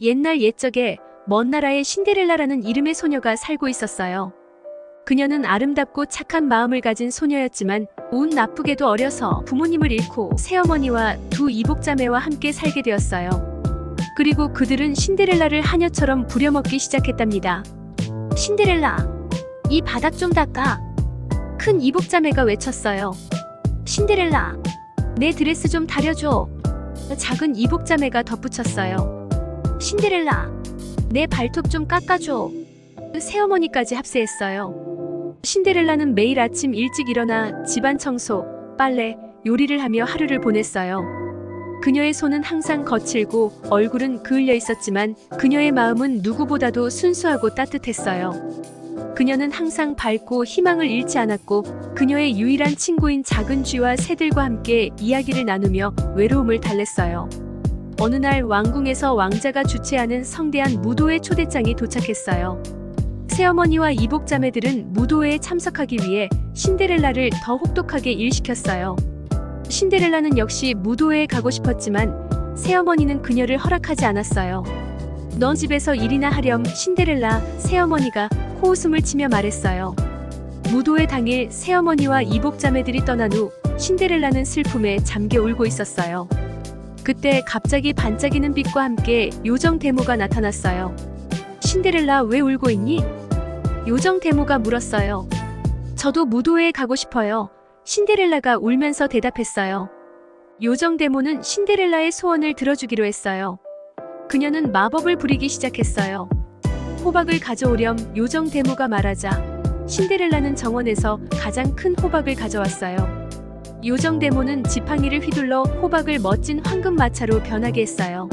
옛날 옛적에 먼 나라에 신데렐라라는 이름의 소녀가 살고 있었어요. 그녀는 아름답고 착한 마음을 가진 소녀였지만 운 나쁘게도 어려서 부모님을 잃고 새어머니와 두 이복자매와 함께 살게 되었어요. 그리고 그들은 신데렐라를 하녀처럼 부려먹기 시작했답니다. 신데렐라, 이 바닥 좀 닦아. 큰 이복자매가 외쳤어요. 신데렐라, 내 드레스 좀 다려줘. 작은 이복자매가 덧붙였어요. 신데렐라, 내 발톱 좀 깎아줘. 새어머니까지 합세했어요. 신데렐라는 매일 아침 일찍 일어나 집안 청소, 빨래, 요리를 하며 하루를 보냈어요. 그녀의 손은 항상 거칠고 얼굴은 그을려 있었지만 그녀의 마음은 누구보다도 순수하고 따뜻했어요. 그녀는 항상 밝고 희망을 잃지 않았고 그녀의 유일한 친구인 작은 쥐와 새들과 함께 이야기를 나누며 외로움을 달랬어요. 어느 날 왕궁에서 왕자가 주최하는 성대한 무도회 초대장이 도착했어요. 새어머니와 이복자매들은 무도회에 참석하기 위해 신데렐라를 더 혹독하게 일시켰어요. 신데렐라는 역시 무도회에 가고 싶었지만 새어머니는 그녀를 허락하지 않았어요. 넌 집에서 일이나 하렴. 신데렐라, 새어머니가 코웃음을 치며 말했어요. 무도회 당일 새어머니와 이복자매들이 떠난 후 신데렐라는 슬픔에 잠겨 울고 있었어요. 그때 갑자기 반짝이는 빛과 함께 요정 데모가 나타났어요. 신데렐라, 왜 울고 있니? 요정 데모가 물었어요. 저도 무도회에 가고 싶어요. 신데렐라가 울면서 대답했어요. 요정 데모는 신데렐라의 소원을 들어주기로 했어요. 그녀는 마법을 부리기 시작했어요. 호박을 가져오렴. 요정 데모가 말하자 신데렐라는 정원에서 가장 큰 호박을 가져왔어요. 요정 데모는 지팡이를 휘둘러 호박을 멋진 황금 마차로 변하게 했어요.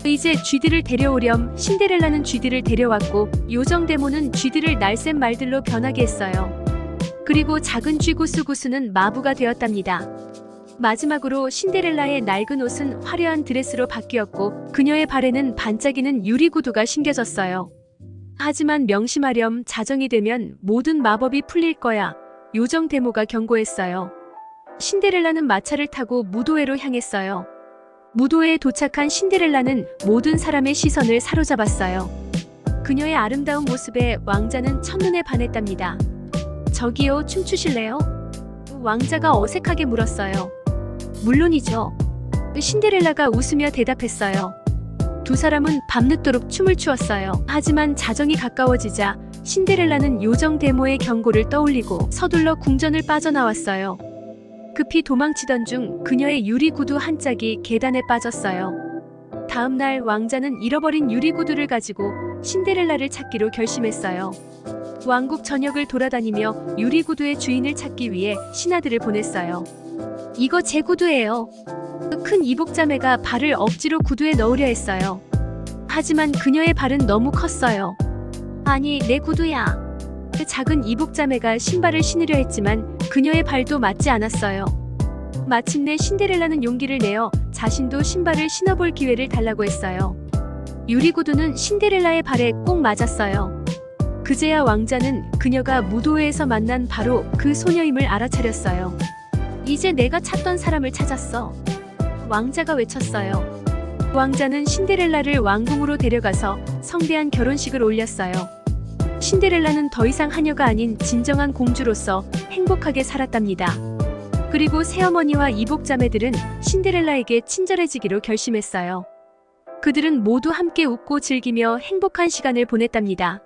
이제 쥐들을 데려오렴. 신데렐라는 쥐들을 데려왔고 요정 데모는 쥐들을 날쌘 말들로 변하게 했어요. 그리고 작은 쥐 구스구스는 마부가 되었답니다. 마지막으로 신데렐라의 낡은 옷은 화려한 드레스로 바뀌었고 그녀의 발에는 반짝이는 유리구두가 신겨졌어요. 하지만 명심하렴. 자정이 되면 모든 마법이 풀릴 거야. 요정 데모가 경고했어요. 신데렐라는 마차를 타고 무도회로 향했어요. 무도회에 도착한 신데렐라는 모든 사람의 시선을 사로잡았어요. 그녀의 아름다운 모습에 왕자는 첫눈에 반했답니다. 저기요, 춤추실래요? 왕자가 어색하게 물었어요. 물론이죠. 신데렐라가 웃으며 대답했어요. 두 사람은 밤늦도록 춤을 추었어요. 하지만 자정이 가까워지자 신데렐라는 요정 데모의 경고를 떠올리고 서둘러 궁전을 빠져나왔어요. 급히 도망치던 중 그녀의 유리구두 한 짝이 계단에 빠졌어요. 다음 날 왕자는 잃어버린 유리구두를 가지고 신데렐라를 찾기로 결심했어요. 왕국 전역을 돌아다니며 유리구두의 주인을 찾기 위해 신하들을 보냈어요. 이거 제 구두예요. 큰 이복자매가 발을 억지로 구두에 넣으려 했어요. 하지만 그녀의 발은 너무 컸어요. 아니, 내 구두야. 작은 이복자매가 신발을 신으려 했지만 그녀의 발도 맞지 않았어요. 마침내 신데렐라는 용기를 내어 자신도 신발을 신어볼 기회를 달라고 했어요. 유리구두는 신데렐라의 발에 꼭 맞았어요. 그제야 왕자는 그녀가 무도회에서 만난 바로 그 소녀임을 알아차렸어요. 이제 내가 찾던 사람을 찾았어. 왕자가 외쳤어요. 왕자는 신데렐라를 왕궁으로 데려가서 성대한 결혼식을 올렸어요. 신데렐라는 더 이상 하녀가 아닌 진정한 공주로서 행복하게 살았답니다. 그리고 새어머니와 이복자매들은 신데렐라에게 친절해지기로 결심했어요. 그들은 모두 함께 웃고 즐기며 행복한 시간을 보냈답니다.